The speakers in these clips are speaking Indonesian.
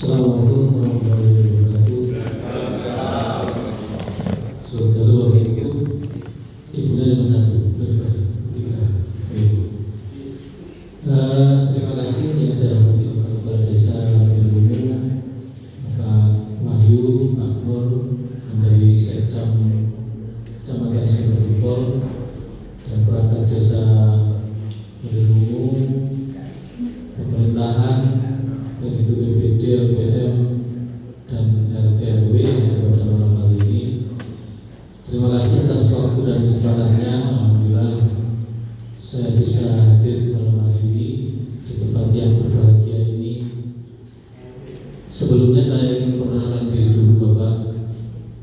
Assalamualaikum warahmatullahi wabarakatuh. Saudara Bapak Ibu, ibunya cuma satu, tiga. Terima kasih yang saya hormati Bapak Kepala Desa Bilungu, Bapak Wahyu, Pak Nur, dari Sekcam Kecamatan Sumberjepol, dan perangkat desa Bilungu, pemerintahan, begitu BPD, LPM, dan RT/RW yang pada malam hari ini. Terima kasih atas waktu dan kesempatannya. Alhamdulillah saya bisa hadir malam hari ini di tempat yang berbahagia ini. Sebelumnya saya ingin memperkenalkan diri dulu Bapak,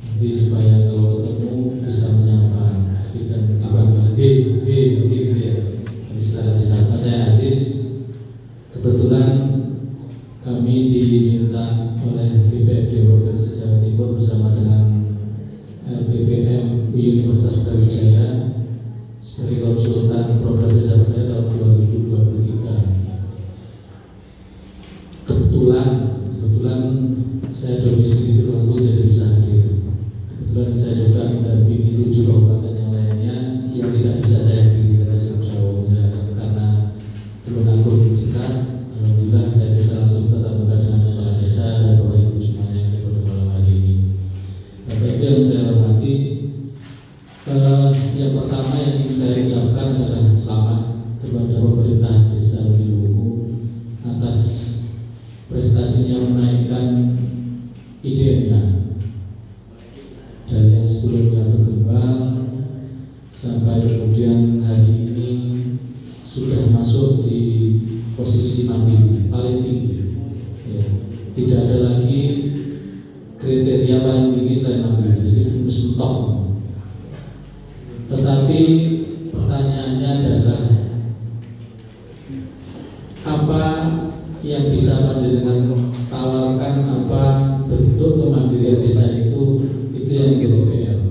nanti supaya kalau ketemu bisa menyapa, dan dipanggil ya. Tapi setelah disapa, saya Aziz. Kebetulan kami diminta oleh BPD Provinsi Jawa Timur bersama dengan LPPM Universitas Brawijaya sebagai konsultan program desa berdaya tahun 2023. Kebetulan saya domisili di Tulungagung jadi bisa hadir. Kebetulan saya juga mendampingi 7 kabupaten yang lainnya yang tidak bisa saya hadiri karena Tulungagung tingkat. Alhamdulillah saya bisa langsung tetap muka dengan kepala desa dan Bapak Ibu semuanya yang pada malam hari ini. Bapak Ibu yang saya hormati, yang pertama yang ingin saya ucapkan adalah selamat kepada pemerintah desa Bilungu atas prestasinya menaikkan IDM-nya dari yang sebelumnya berkembang sampai kemudian hari ini sudah masuk di posisi mandiri paling tinggi ya. Tidak ada lagi kriteria paling tinggi selain mandiri, jadi mentok. Tetapi pertanyaannya adalah apa yang bisa panjenengan tawarkan, apa bentuk kemandirian desa itu yang jadi PR.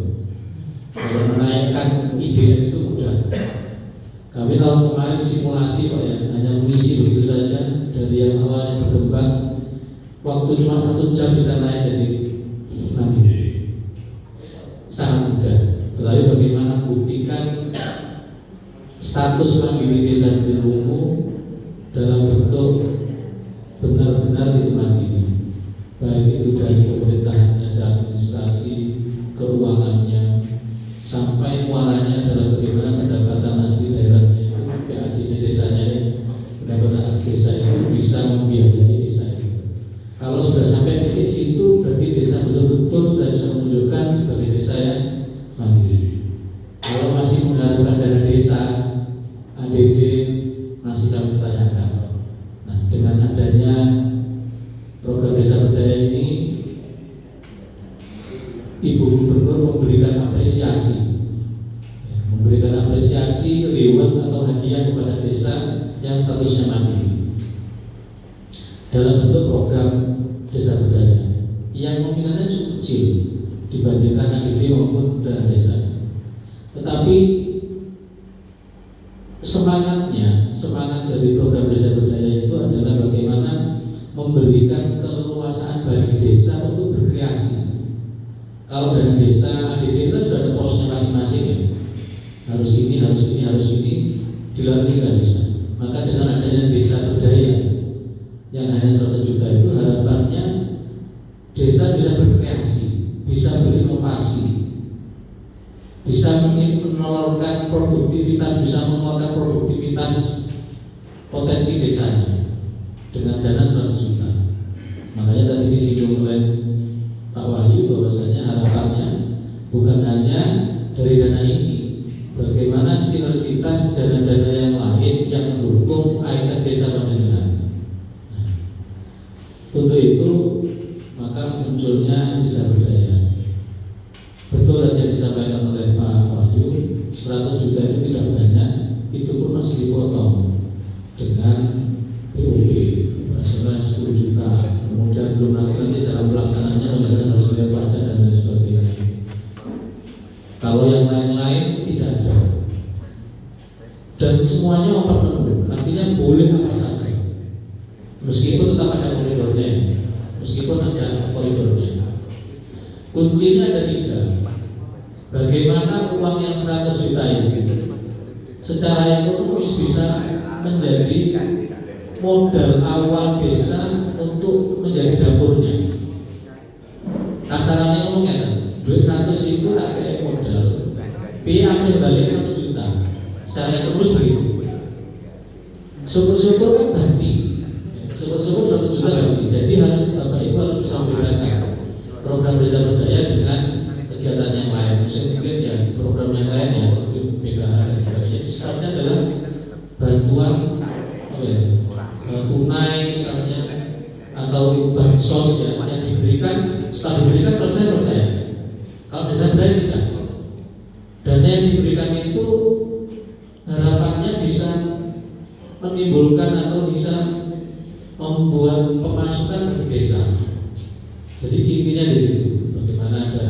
Kalau menaikkan ide itu mudah. Kami tahun kemarin simulasi Pak ya, hanya mengisi begitu saja dari yang awalnya berkembang, waktu cuma 1 jam bisa naik jadi mandiri. Sangat mudah. Tetapi bagaimana buktikan status mandiri desa Bilungu dalam bentuk benar-benar itu mandiri, baik itu dari pemerintahannya, administrasi, keuangannya, sampai muaranya dalam bagaimana pendapatan asli daerahnya itu, PAD-nya desanya, pendapatan asli desa itu bisa membiayai desa itu. Kalau sudah sampai titik situ, berarti desa betul-betul sudah bisa menunjukkan sebagai desa yang mandiri. Kalau masih mengharapkan dana desa, ADD, masih kami tanyakan. Nah, dengan adanya program desa berdaya ini, Ibu Gubernur memberikan apresiasi reward atau hadiah kepada desa yang statusnya mandiri dalam bentuk program desa berdaya yang nominalnya cukup kecil dibandingkan ADD maupun dana desa. Tetapi semangat dari program desa berdaya itu adalah bagaimana memberikan keleluasaan bagi desa untuk berkreasi. Kalau dari desa ADD itu sudah ada posnya masing-masing ya. Harus ini, dilalui nggak bisa. Maka dengan adanya desa berdaya yang hanya 100 juta itu, harapannya desa bisa berkreasi, bisa berinovasi, bisa mengeluarkan produktivitas, potensi desanya dengan dana 100 juta. Makanya tadi disinggung oleh Pak Wahyu bahwasanya harapannya bukan hanya dari dana ini, bagaimana sinergitas dana-dana yang lain yang mendukung ikon desa panjenengan. Nah, untuk itu maka munculnya desa berdaya. Betul saja disampaikan oleh Pak Wahyu, 100 juta itu tidak banyak, itu pun masih dipotong dengan PUP operasional 10 juta. Kemudian belum nanti dalam pelaksanaannya bagaimana harus bayar pajak dan lain sebagainya. Kalau yang lain-lain tidak ada. Dan semuanya open menu, artinya boleh apa saja. Meskipun tetap ada koridornya. Kuncinya ada 3. Bagaimana uang yang 100 juta itu secara ekonomis bisa menjadi modal awal desa untuk menjadi dapurnya. Kasarannya ngomongnya kan, duit 100 itu tak kayak modal. Tapi ambil balik 1 juta. Secara ekonomis begitu. Syukur-syukur kan ganti. Syukur-syukur 1 juta ganti. Jadi harus Bapak Ibu harus bisa membedakan program desa berdaya dengan kegiatan yang lain. Mungkin ya program yang lain ya, PKH dan sebagainya. Sifatnya adalah bantuan tunai misalnya atau bansos ya, yang diberikan setelah diberikan selesai. Kalau desa berdaya tidak. Dana yang diberikan itu harapannya bisa menimbulkan atau bisa membuat pemasukan bagi desa. Jadi intinya di situ, bagaimana ada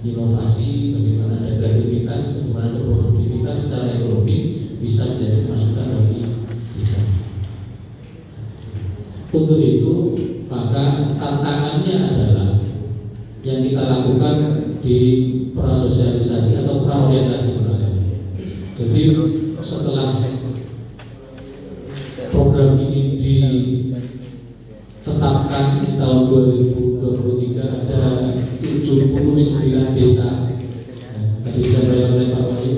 inovasi, bagaimana ada kreativitas, bagaimana ada produktivitas secara ekonomi bisa menjadi masukan bagi desa. Untuk itu, maka tantangannya adalah yang kita lakukan di prasosialisasi atau praorientasi kemarin. Jadi setelah program ini ditetapkan di tahun 2023 ada 79 desa. Tadi saya bayar oleh Pak Wahyu,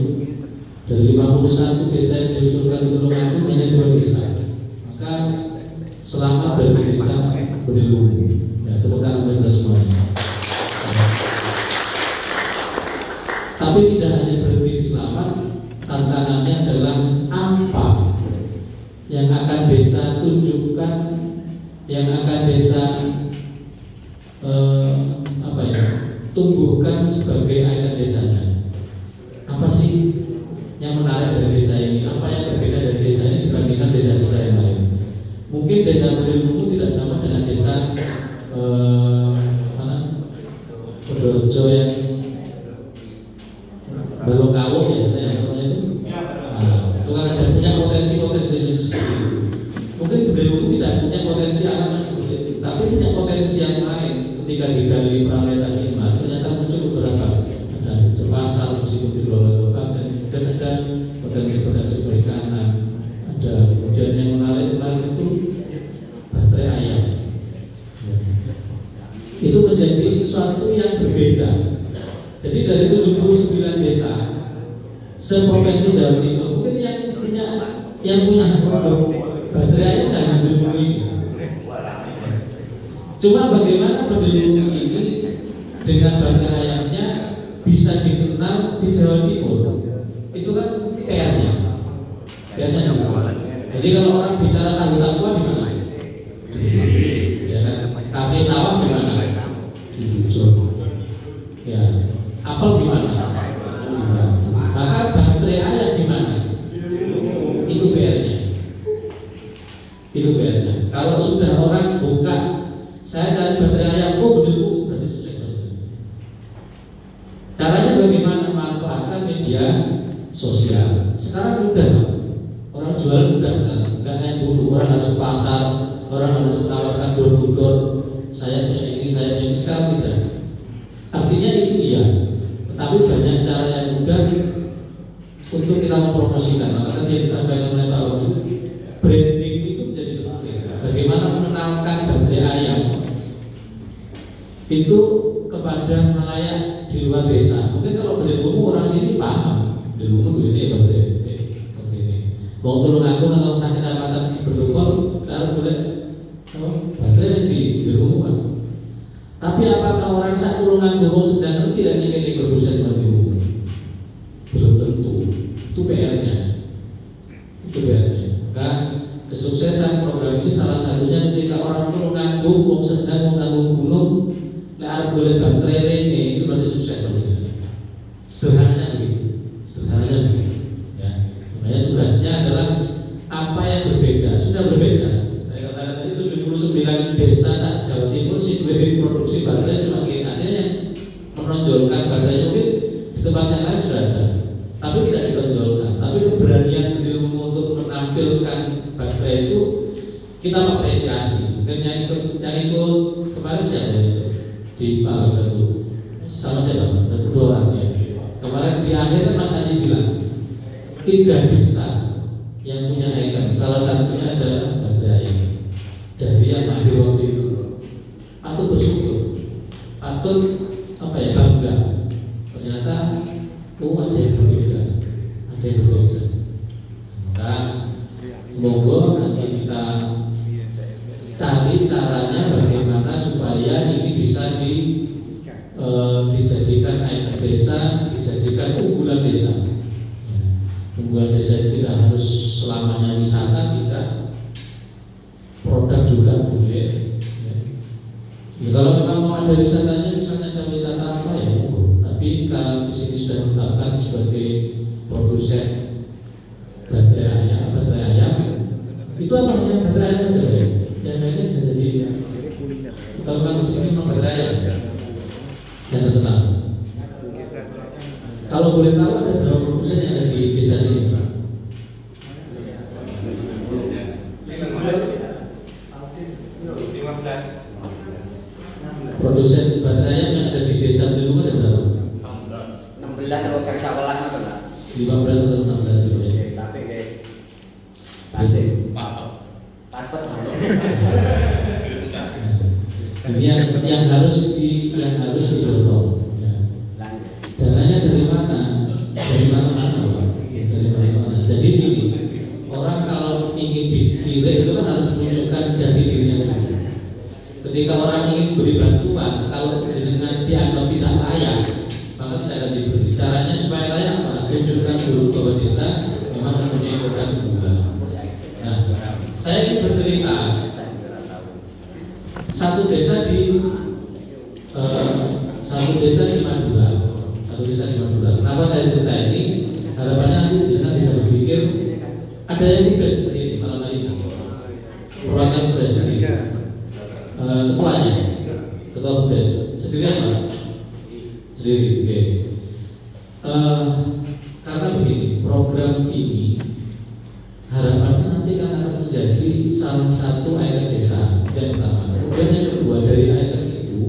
dari 51 desa yang diusulkan di Tulungagung hanya 2 desa. Maka selamat dari desa Berilungu. Ya, tepuk tangan bagi semuanya. Tapi tidak hanya berhenti di selamat, tantangannya adalah apa yang akan desa tunjukkan, yang akan desa tumbuhkan sebagai ikon desanya. Apa sih yang menarik dari desa ini? Apa yang berbeda dari desa ini dibandingkan desa-desa yang lain? Mungkin desa Berilungu tidak sama dengan desa Pedorjo yang Balongkawo ya, namanya itu. Itu kan ada punya potensi-potensi sendiri. Mungkin Berilungu tidak punya potensi alam seperti itu, tapi punya potensi yang lain. Ketika digali praorientasi ini, ternyata muncul beberapa, ada Cepasar, meskipun di luar kabupaten, dan ada potensi-potensi perikanan. Ada kemudian yang menarik itu baterai ayam. Itu menjadi sesuatu yang berbeda. Jadi dari 79 desa seprovinsi Jawa Timur, mungkin yang punya baterai ayam nggak Berilungu ini. Cuma bagaimana Berilungu ini dengan baterai ayamnya bisa dikenal di Jawa Timur, itu kan PR-nya. Jadi kalau orang bicara Tangguh Takwa di mana? Ya kan? Kafe sawah di mana? Di Bujur. Ya, apel di mana? Maka baterai ayam di mana? Itu PR-nya. Itu PR-nya. Kalau sudah orang buka, saya cari baterai ayam, Berilungu berarti sukses. Caranya bagaimana memanfaatkan media sosial? Sekarang mudah, orang jual mudah sekarang. Enggak kayak dulu orang harus ke pasar, orang harus menawarkan door to door. Saya punya ini, saya punya ini. Sekarang tidak. Artinya itu iya, tetapi banyak cara yang mudah untuk kita mempromosikan. Maka tadi disampaikan oleh Pak Wahyu, branding itu menjadi penting. Bagaimana mengenalkan baterai ayam itu kepada halayak di luar desa. Mungkin kalau Berilungu orang sini paham, Berilungu begini baterai. Mau Tulungagung atau kecamatan Berdokor, kalau boleh baterai di Berilungu Pak. Tapi apakah orang saat Tulungagung sedang tidak ingin berbusa di Berilungu? Belum tentu. Itu PR-nya. Maka kesuksesan program ini salah satunya ketika orang Tulungagung mau sedang mengganggu gunung, nggak boleh baterai ini, itu berarti sukses. Sederhananya begitu. Ya. Makanya tugasnya adalah apa yang berbeda. Sudah berbeda. Saya katakan tadi 79 desa Jawa Timur sih produksi baterai cuma kita yang menonjolkan baterainya mungkin di tempat yang lain sudah ada, tapi tidak ditonjolkan. Tapi keberanian Berilungu untuk menampilkan baterai itu kita apresiasi. Mungkin yang ikut kemarin siapa itu di Palu sama siapa? Ada 2 orang ya. Kemarin di akhir Mas Adi bilang 3 desa yang punya ikon, salah satunya adalah Badraya. Dari yang hadir waktu itu, atau bersyukur, atau apa ya, bangga. Ternyata ada yang berbeda, ada yang berbeda. Maka monggo nanti kita cari caranya bagaimana supaya ini bisa dijadikan ikon desa, dijadikan unggulan desa. Unggulan desa itu tidak harus selamanya wisata, tidak, produk juga boleh. Ya, kalau memang mau ada wisatanya, misalnya ada wisata apa ya, tapi kalau di sini sudah ditetapkan sebagai produsen baterai ayam, itu apa yang baterai ayam saja? Yang lainnya bisa jadi kalau memang di sini memang baterai ayam yang terkenal. Kalau boleh tahu ada berapa produsen yang ada di desa ini, Pak? Produsen baterai yang ada di desa itu ada berapa? 16 atau kang sawelas ngoten, Pak. 15 atau 16 gitu ya. Tapi nggih. Tasik. Takut. Ini yang harus didorong. Ya. Dananya dari mana? Dari mana-mana, Pak. Dari mana-mana. Jadi ini orang kalau ingin dilirik itu kan harus menunjukkan jati dirinya dulu. Ketika orang ingin beri bantuan, kalau dengan dianggap tidak layak, maka tidak akan diberi. Caranya supaya layak apa? Tunjukkan dulu bahwa desa memang mempunyai program unggulan. Nah, saya ingin bercerita satu desa di Madura. Kenapa saya cerita ini? Harapannya nanti jenengan bisa berpikir ada yang tidak seperti ini malam hari ini. Perwakilan Bupes sendiri, ketuanya, ketua Bupes sendirian Pak? Sendiri, oke. Karena begini, program ini harapannya nanti akan menjadi salah satu ikon desa yang pertama. Kemudian yang kedua, dari ikon itu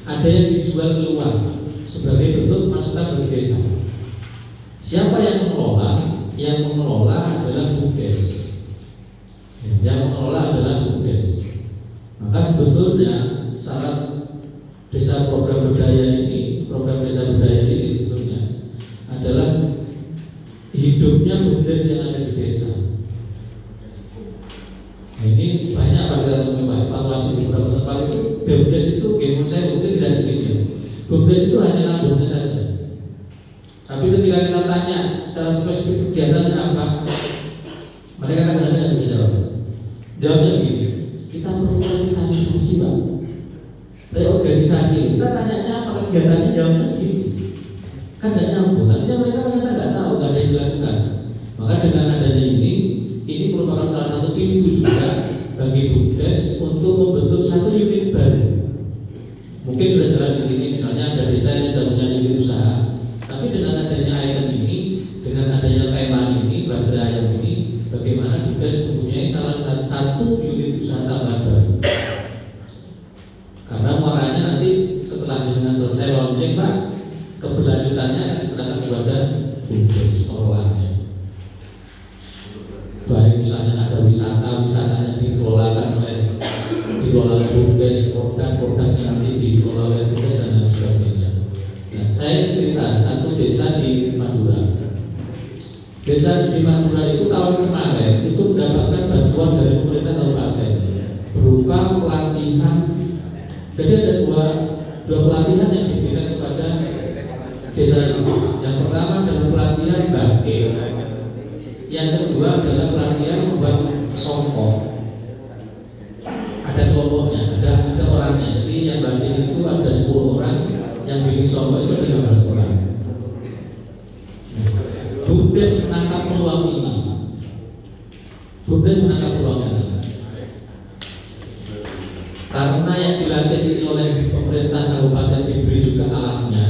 ada yang dijual keluar sebagai bentuk masukan bagi desa. Siapa yang mengelola? Yang mengelola adalah Bupes. Yang mengelola adalah Bupes. Maka sebetulnya syarat desa program budaya ini, program desa budaya ini sebetulnya adalah hidupnya Bupes yang ada di desa. Nah, ini banyak pada teman-teman evaluasi beberapa tempat itu Bupes itu, menurut saya mungkin tidak di sini. Bupes itu hanya nabungnya saja. Tapi ketika kita tanya secara spesifik kegiatannya apa, mereka kadang-kadang tidak bisa jawab. Jawabnya begini, kita perlu revitalisasi Pak, reorganisasi. Kita tanyanya apa kegiatannya, jawabnya begini. Kan tidak nyambung, artinya mereka nggak tahu, nggak ada yang dilakukan. Maka dengan adanya ini merupakan salah satu pintu juga bagi Bupes untuk membentuk satu unit baru. Mungkin sudah jalan di sini, misalnya ada desa yang sudah punya unit usaha. Tapi dengan adanya ikon ini, dengan adanya tema ini, baterai ayam ini, bagaimana Bupes mempunyai salah satu unit usaha tambahan baru. Karena muaranya nanti setelah dengan selesai launching Pak, keberlanjutannya akan diserahkan kepada Bupes pengelolaannya. Baik misalnya ada wisatanya dikelola Bupes, produk-produknya nanti dikelola oleh Bupes dan lain sebagainya. Nah, saya cerita satu desa di Madura. Desa di Madura itu tahun kemarin itu mendapatkan bantuan dari pemerintah kabupaten berupa pelatihan. Jadi ada dua pelatihan yang diberikan kepada desa itu. Yang pertama adalah pelatihan bangkit. Yang kedua adalah pelatihan membuat songkok. Ada kelompoknya, ada orangnya. Jadi yang bangkit itu ada 10 orang, yang bikin songkok itu 15 orang. Bupes menangkap peluang ini. Bupes menangkap peluang ini. Karena yang dilatih ini oleh pemerintah kabupaten diberi juga alatnya,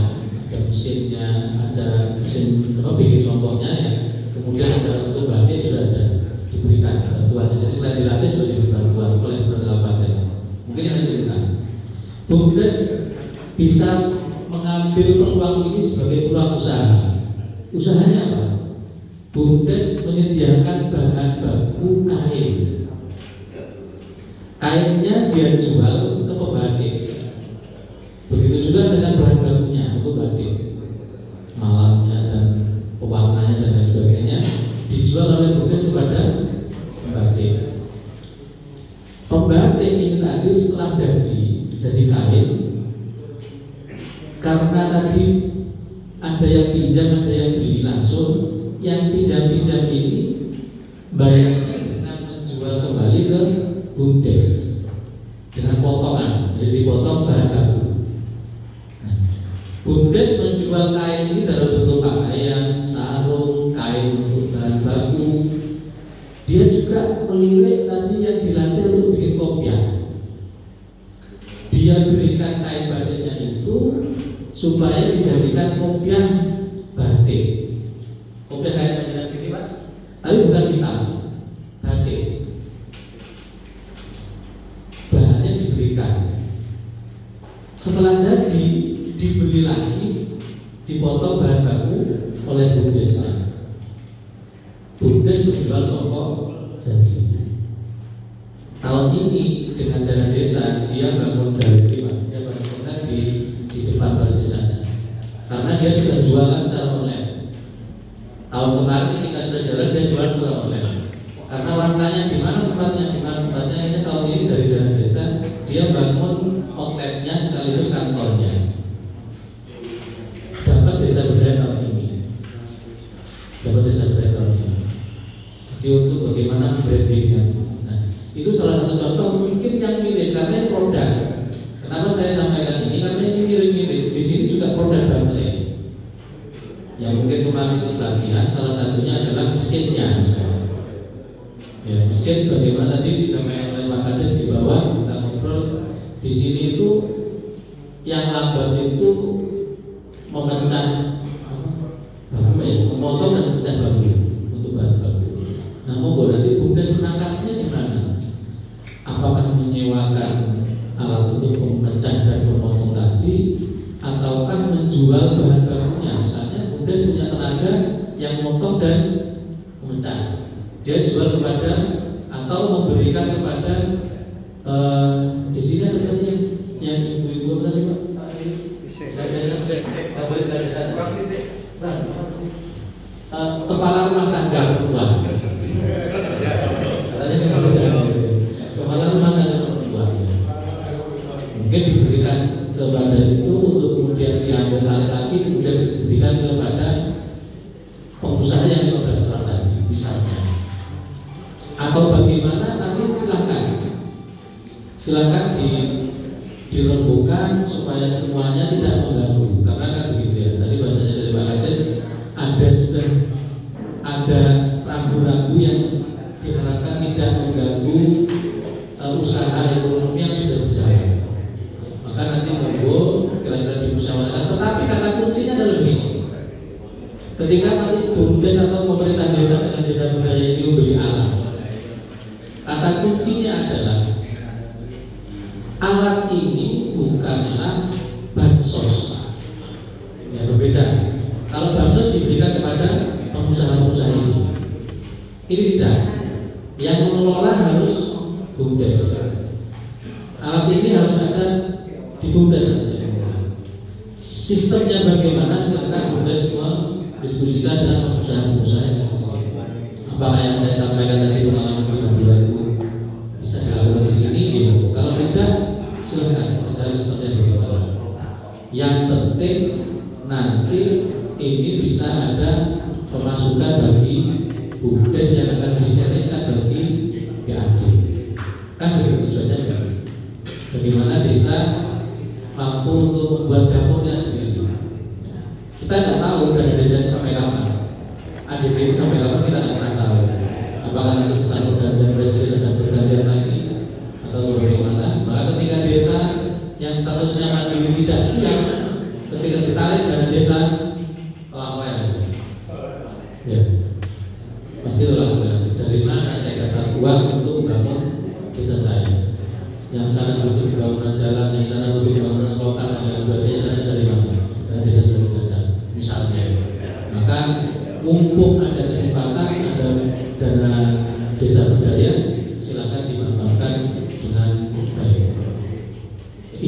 ada mesinnya, ada mesin bikin songkoknya ya. Kemudian ada untuk bangkit sudah ada diberikan bantuan. Jadi selain dilatih sudah diberi bantuan oleh pemerintah kabupaten. Mungkin yang cerita, Bupes bisa mengambil mengambil peluang ini sebagai peluang usaha. Usahanya apa? BUMDes menyediakan bahan baku kain. Kainnya dia jual ke pembatik. Begitu juga dengan bahan bakunya untuk batik, malamnya dan pewarnanya dan lain sebagainya dijual oleh BUMDes kepada pembatik. Pembatik ini tadi setelah jadi kain, karena tadi ada yang pinjam, ada yang beli langsung. Yang pinjam-pinjam ini bayarnya dengan menjual kembali ke BUMDes dengan potongan, jadi dipotong bahan baku. Nah, BUMDes menjual kain ini dalam bentuk pakaian, sarung, kain untuk bahan baku. Dia juga melirik tadi yang dilatih untuk bikin kopiah. Dia berikan kain batiknya itu supaya dijadikan kopiah batik. Kopiah kain batik ini Pak, tapi bukan hitam, batik. Bahannya diberikan. Setelah jadi, dibeli lagi, dipotong bahan baku oleh BUMDes. BUMDes menjual soko jadi. Tahun ini dengan dana desa dia bangun galeri, dia bangunkan di depan balai desanya. Karena dia sudah jualan secara online. Tahun kemarin ketika sudah jalan dia jual secara online. Karena langkahnya di mana tempatnya ini tahun ini dari dana desa dia bangun outletnya sekaligus kantornya. Dapat desa budaya tahun ini. Jadi untuk bagaimana brandingnya. Itu salah satu contoh mungkin yang mirip karena produk. Kenapa saya sampaikan ini? Karena ini mirip-mirip. Di sini juga produk baterai. Yang mungkin kemarin itu pelatihan, salah satunya adalah mesinnya. Ya, mesin bagaimana tadi disampaikan oleh Pak Kades di bawah kita ngobrol. Di sini itu yang lambat itu memecah memotong dan memecah bambu untuk bahan baku. Nah, monggo nanti BUMDes menangkapnya di mana? Apakah menyewakan alat untuk memecah dan memotong tadi, ataukah menjual bahan bakunya? Misalnya BUMDes punya tenaga yang memotong dan memecah, dia jual kepada atau memberikan kepada di sini ada tadi yang ibu-ibu tadi Pak. Kepala rumah tangga perempuan. Kepala rumah tangga perempuan. Mungkin diberikan kepada itu untuk kemudian diambil tarik lagi, kemudian diberikan kepada pengusaha yang 15 orang tadi, misalnya. Atau bagaimana nanti silakan dirembukan supaya semuanya tidak mengganggu. Karena kan begitu ya. Tadi bahasanya dari Pak Kades sudah ada rambu-rambu yang diharapkan tidak mengganggu usaha ekonomi yang sudah berjalan. Maka nanti monggo kira-kira dimusyawarahkan. Tetapi kata kuncinya adalah begini. Ketika nanti BUMDes atau pemerintah desa dengan desa budaya ini membeli alat, kata kuncinya adalah alat ini bukanlah bansos. Ya, berbeda. Kalau bansos diberikan kepada pengusaha-pengusaha ini tidak. Yang mengelola harus BUMDes. Alat ini harus ada di BUMDes. Sistemnya bagaimana? Silakan BUMDes mendiskusikan dengan pengusaha-pengusaha. Apakah yang saya sampaikan tadi pengalaman di itu bisa dilakukan di sini? Ya. Kalau tidak, silakan mencari sesuatu yang bagaimana. Yang penting nanti ini bisa ada pemasukan bagi BUMDes yang akan diserahkan bagi PAD. Kan begitu saja. Bagaimana desa mampu untuk membuat dapurnya sendiri. Kita tidak tahu dari desa sampai kapan. ADB sampai kapan kita tidak pernah tahu. Apakah nanti setelah pergantian presiden dan pergantian lagi atau bagaimana? Maka ketika desa yang statusnya mandiri tidak siap, ketika ditarik dari desa pelakuan, ya pasti itulah dari mana saya dapat uang untuk membangun desa saya. Yang sana butuh bangunan jalan, yang sana butuh bangunan sekolah dan lain sebagainya, dari mana? Dari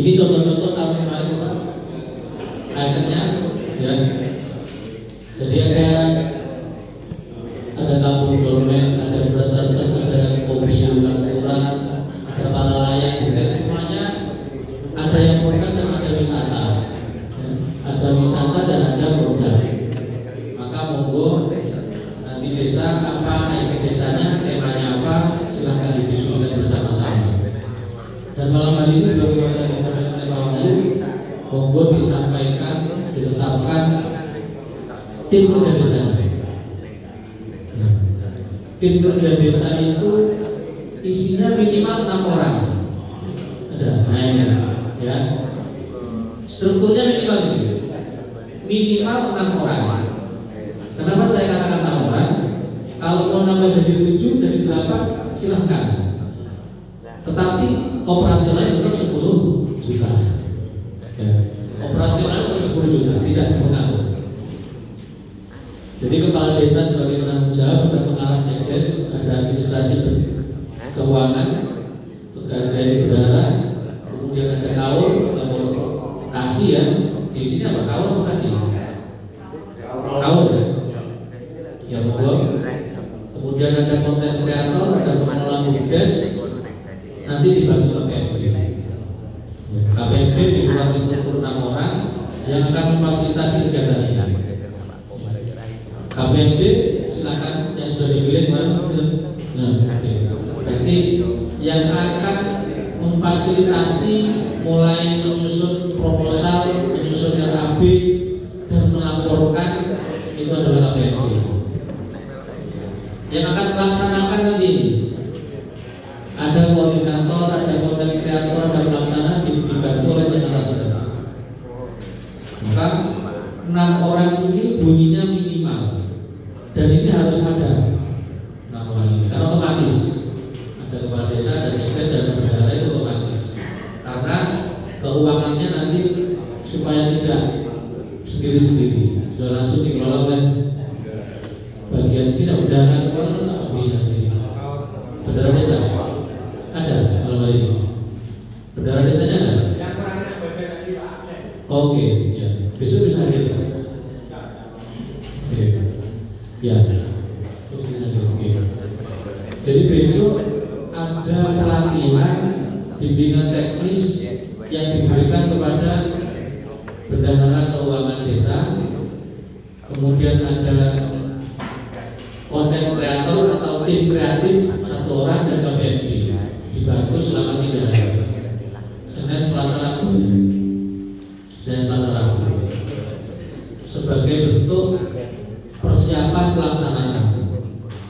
Ini contoh-contoh tahun kemarin Pak. Akhirnya ya. Jadi ada kampung dormen, ada beras rasan, ada kopi yang kurang, ada palalayang, dan semuanya ada yang produk dan ada wisata. Ya. Ada wisata dan ada produk. Maka monggo nanti desa apa, naik ke desanya, temanya apa, silahkan didiskusikan bersama-sama. Dan malam hari ini sebagai yang disampaikan oleh Pak Wahyu, monggo disampaikan, ditetapkan tim kerja desa. Tim kerja desa itu isinya minimal 6 orang. Ada, nah ini, ya. Strukturnya minimal itu, minimal 6 orang. Kenapa saya katakan 6 orang? Kalau mau nambah jadi 7, jadi 8, silahkan. Tetapi operasionalnya tetap 10 juta. Ya. Operasional tetap 10 juta, tidak mengatur. Jadi kepala desa sebagai penanggung jawab dan pengarah sekdes, ada administrasi keuangan, pegawai bendahara, kemudian ada kaur atau kasih ya. Di sini apa kaur atau kasih? Kaur ya. Ya monggo. Kemudian ada konten kreator, ada pengelola bumdes, nanti dibagi KPMG. KPMG di luar struktur 6 orang yang akan memfasilitasi kegiatan ini. KPMG silakan yang sudah dipilih Nah, berarti yang akan memfasilitasi mulai menyusun proposal, menyusun RAB dan melaporkan itu adalah KPMG. Yang akan melaksanakan nanti ada koordinator, ada konten kreator, ada pelaksana dibantu oleh peserta. Maka 6 orang ini bunyinya minimal. Dan ini harus ada 6 orang ini, karena otomatis ada kepala desa, ada sekdes, dan bendahara itu otomatis. Karena keuangannya nanti supaya tidak sendiri-sendiri, sudah langsung dikelola oleh bagian sini. Bendahara keuangan bendahara desa ada kalau hari ini. Bendahara desanya ada. Oke, ya besok bisa hadir. Oke. Ya, jadi besok ada pelatihan bimbingan teknis yang diberikan kepada bendahara keuangan desa, kemudian ada konten kreator atau tim kreatif 1 orang dan KPMG dibantu selama 3 hari, Senin, Selasa, Rabu, Senin, Selasa, Rabu, sebagai bentuk persiapan pelaksanaan.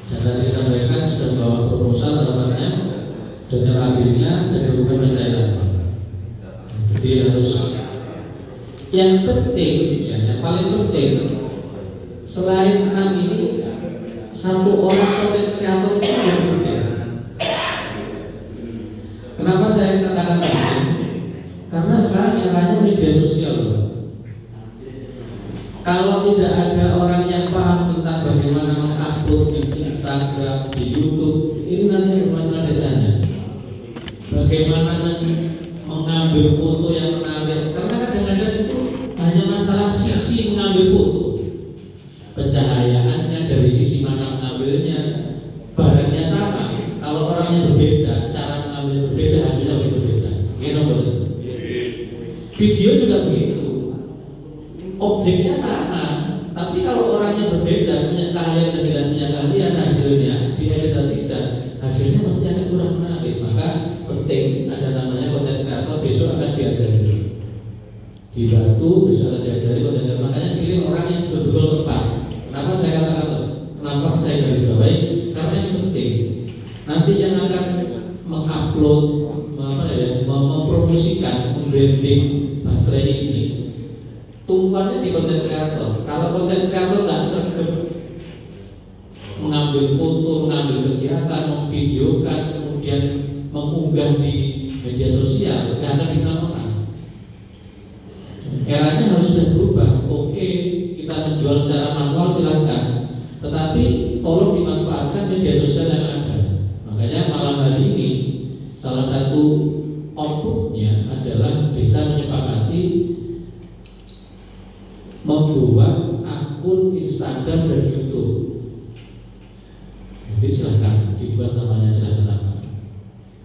Dan tadi sampaikan sudah bawa proposal harapannya dan RAB-nya dan dokumen pencairan. Jadi harus yang penting, ya, yang paling penting selain 6 ini 1 orang konten kreator itu yang penting. Kenapa saya katakan penting? Karena sekarang eranya media sosial. Kalau tidak ada orang yang paham tentang bagaimana mengupload di Instagram, di YouTube, ini nanti bermasalah desanya. Bagaimana mengambil foto yang menarik? Karena kadang-kadang itu hanya masalah sisi mengambil foto, pencahayaannya dari sisi mana mengambilnya, barangnya sama. Kalau orangnya berbeda, cara mengambil berbeda, hasilnya berbeda. Video juga begitu. Objeknya sama, tapi kalau orangnya berbeda, punya keahlian dan tidak punya keahlian, hasilnya diedit atau tidak, hasilnya pasti akan kurang menarik. Maka penting ada namanya konten kreator, besok akan diajari dibantu, besok akan diajari konten kreator. Makanya pilih orang yang betul-betul tepat. Kenapa saya katakan kenapa saya garis bawahi? Karena yang penting nanti yang akan mengupload, mempromosikan, membranding baterai ini, tumpuannya di konten kreator. Kalau konten kreator nggak sergap mengambil foto, mengambil kegiatan, memvideokan, kemudian mengunggah di media sosial, nggak akan dikenal. Eranya harus sudah berubah. Oke, kita menjual secara manual silakan, tetapi tolong dimanfaatkan media sosial yang ada. Makanya malam hari ini salah satu outputnya adalah desa Instagram dan YouTube. Jadi silahkan dibuat namanya, silahkan.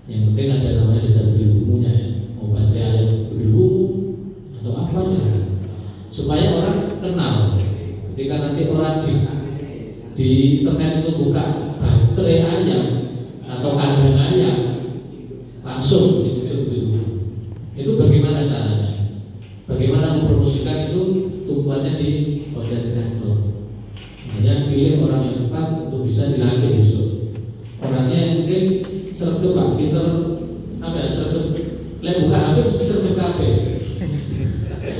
Yang penting ada namanya desa Berilumunya ya, obatnya ada berilmu atau apa silahkan. Supaya orang kenal. Ketika nanti orang di internet itu buka baterai ayam atau kandang ayam, langsung dimuncul Berilmu. Itu bagaimana caranya? Bagaimana mempromosikan itu tumbuhannya di konten kreator. Makanya pilih orang yang tepat untuk bisa dilatih besok. Orangnya yang mungkin sergap Pak, pinter apa ya, sergap. Lihat buka HP mesti sergap HP.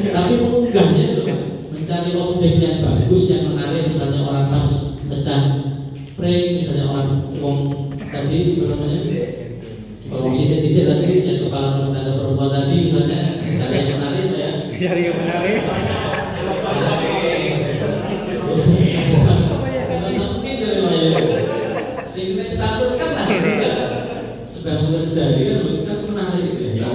Tapi mengunggahnya itu Pak, mencari objek yang bagus, yang menarik, misalnya orang pas pecah prank, misalnya orang tadi apa namanya? Kalau sisir-sisir tadi yang kepala rumah tangga perempuan tadi misalnya cari yang menarik ya. Cari yang menarik. Mungkin dari mana? Sehingga ditakutkan lah. Sudah terjadi kan menarik gitu ya.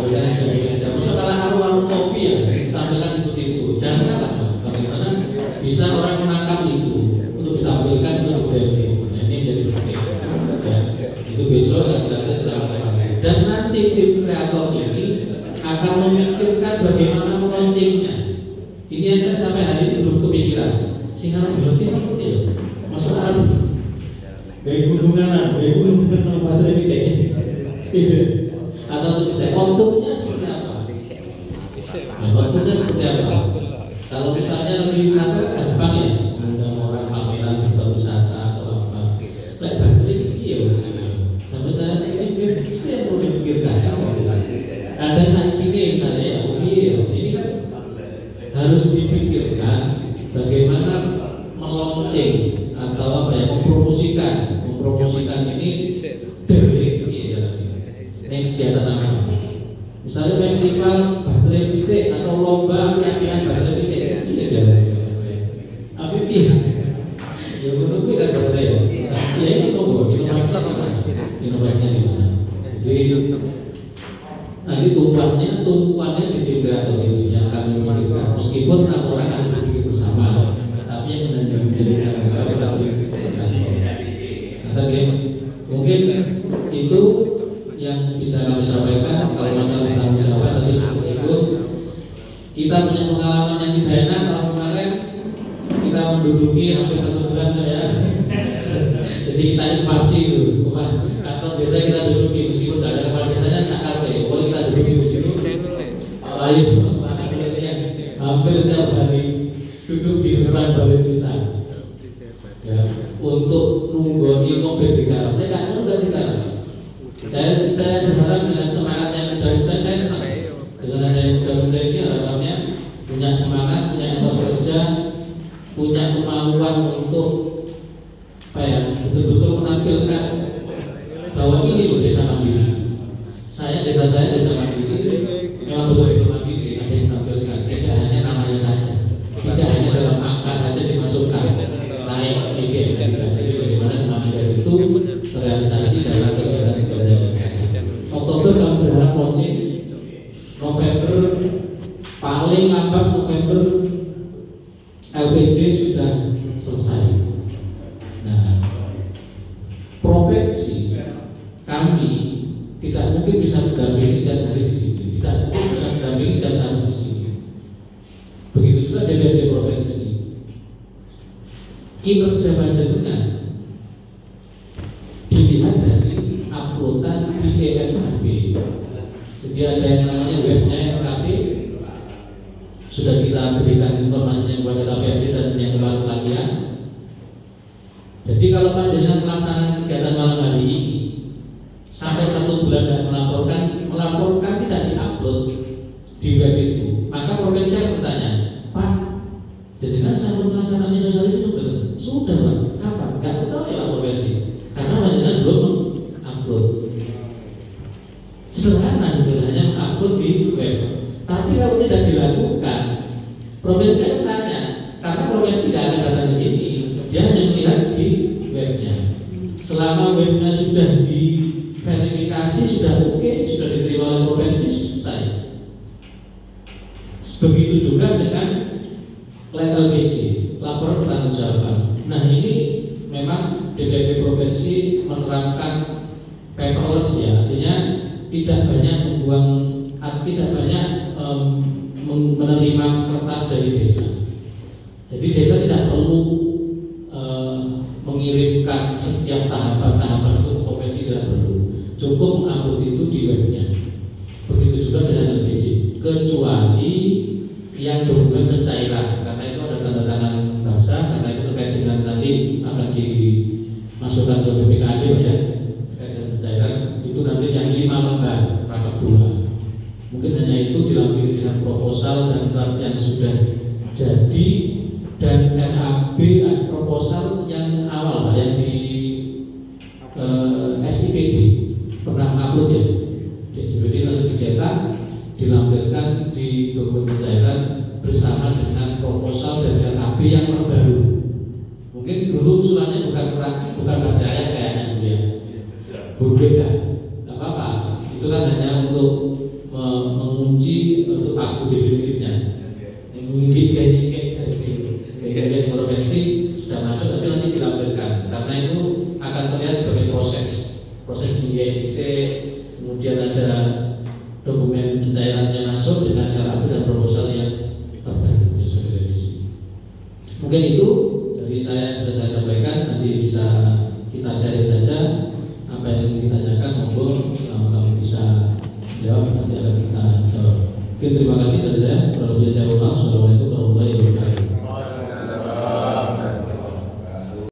Setelah warung kopi ya tampilkan seperti itu. Janganlah bagaimana bisa orang menangkap itu untuk ditampilkan untuk branding. Nah ini jadi penting. Ya, itu besok kita sudah. Dan nanti tim kreator ini akan memikirkan bagaimana meluncingnya. Ini yang saya sampai hari ini belum kepikiran. Sehingga meluncing seperti itu. Masuk arah baik hubungan baterai titik. Atau seperti outputnya seperti apa? Outputnya seperti apa? Kalau misalnya lagi wisata kan Jepang ya, ada orang pameran di tempat wisata atau apa. Lek baterai iya sampai saya pikir itu yang perlu dipikirkan. Ada sanksi misalnya ya, ini kan harus dipikirkan bagaimana meluncing atau apa ya, mempromosikan ini dari kegiatan apa? Misalnya festival baterai titik atau lomba latihan baterai titik, ini saja. Tapi ya menurut kan baterai ya ini logo inovasinya di mana? Jadi nanti tumpuannya di tim kreator ini yang akan memikirkan. Meskipun orang harus berpikir bersama, tapi yang menjadi tanggung jawab mungkin itu yang bisa kami sampaikan. Kalau masalah tanggung jawab tadi itu kita punya pengalaman yang tidak enak. Kalau kemarin kita menduduki hampir 1 bulan ya. Jadi kita invasi itu, atau biasa kita duduki meskipun tidak ada kepala desanya sakar deh. Kalau kita duduki di situ, lain hampir setiap hari duduk di depan balai desa. Ya, untuk nunggu mobil digarap, mereka sudah digarap. Saya berharap dengan semangat yang muda-muda, saya senang dengan ada yang muda-muda ini. Harapannya punya semangat, punya etos kerja, punya kemampuan untuk apa ya, betul-betul menampilkan bahwa ini loh desa mandiri. Desa saya desa mandiri, memang betul-betul mandiri. Ada yang menampilkan, tidak hanya namanya saja, tidak hanya dalam angka saja dimasukkan naik IGP. Jadi bagaimana kemandirian itu terrealisasi dalam kegiatan-kegiatan. Oktober kami berharap launching, November paling lambat November LPG sudah selesai. Nah, profesi kami tidak mungkin bisa mendampingi setiap hari di sini, tidak mungkin bisa mendampingi setiap tahun di sini. Begitu juga DPRD provinsi. Kinerja panjenengan dilihat dari uploadan di EFKB. Jadi ada yang namanya webnya EFKB, sudah kita berikan informasinya kepada KPRD dan yang kemarin. Jadi kalau panjenengan melaksanakan kegiatan malam hari ini sampai 1 bulan dan melaporkan tidak diupload di web itu, maka provinsi akan bertanya, Pak, jenengan sampai melaksanakannya sosialis itu betul? Sudah Pak, kapan? Gak tahu ya provinsi, karena panjenengan belum upload. Sederhana sebenarnya upload di web. Tapi kalau tidak dilakukan, provinsi akan tanya, karena provinsi tidak akan datang di sini, dia hanya melihat di webnya. Selama webnya sudah diverifikasi, sudah oke, sudah diterima oleh provinsi, selesai. Begitu juga dengan LPG, laporan pertanggungjawaban. menerapkan paperless ya, artinya tidak banyak membuang, tidak banyak menerima kertas dari desa. Jadi desa tidak perlu mengirimkan setiap tahapan-tahapan itu ke provinsi, tidak perlu. Cukup mengupload itu di webnya. Begitu juga dengan LPG, kecuali yang dokumen pencairan, karena itu ada tanda tangan basah, karena itu terkait dengan nanti akan dimasukkan ke BPKD ya, terkait dengan pencairan itu nanti yang 5 lembar rakap 2. Mungkin hanya itu dilampiri dengan proposal dan draft yang sudah jadi dan RAB proposal yang awal Pak, yang di SIPD pernah upload ya, di SIPD nanti dicetak, dilampirkan di dokumen pencairan bersama dengan proposal dari RAB yang terbaru. Mungkin dulu usulannya bukan pada ayat kayaknya dulu ya, berbeda, nggak apa-apa. Itu kan hanya untuk mengunci untuk paku definitifnya. Mungkin kayak provinsi sudah masuk, tapi nanti dilampirkan karena itu akan terlihat sebagai proses IEDC, kemudian ada dokumen pencairannya masuk dengan RAB dan proposal yang terbaru ya, sudah direvisi. Mungkin itu dari saya bisa saya sampaikan, nanti bisa kita share saja apa yang ingin ditanyakan, monggo kalau kamu bisa jawab nanti akan kita jawab. Oke, terima kasih dari saya. Kalau saya mohon maaf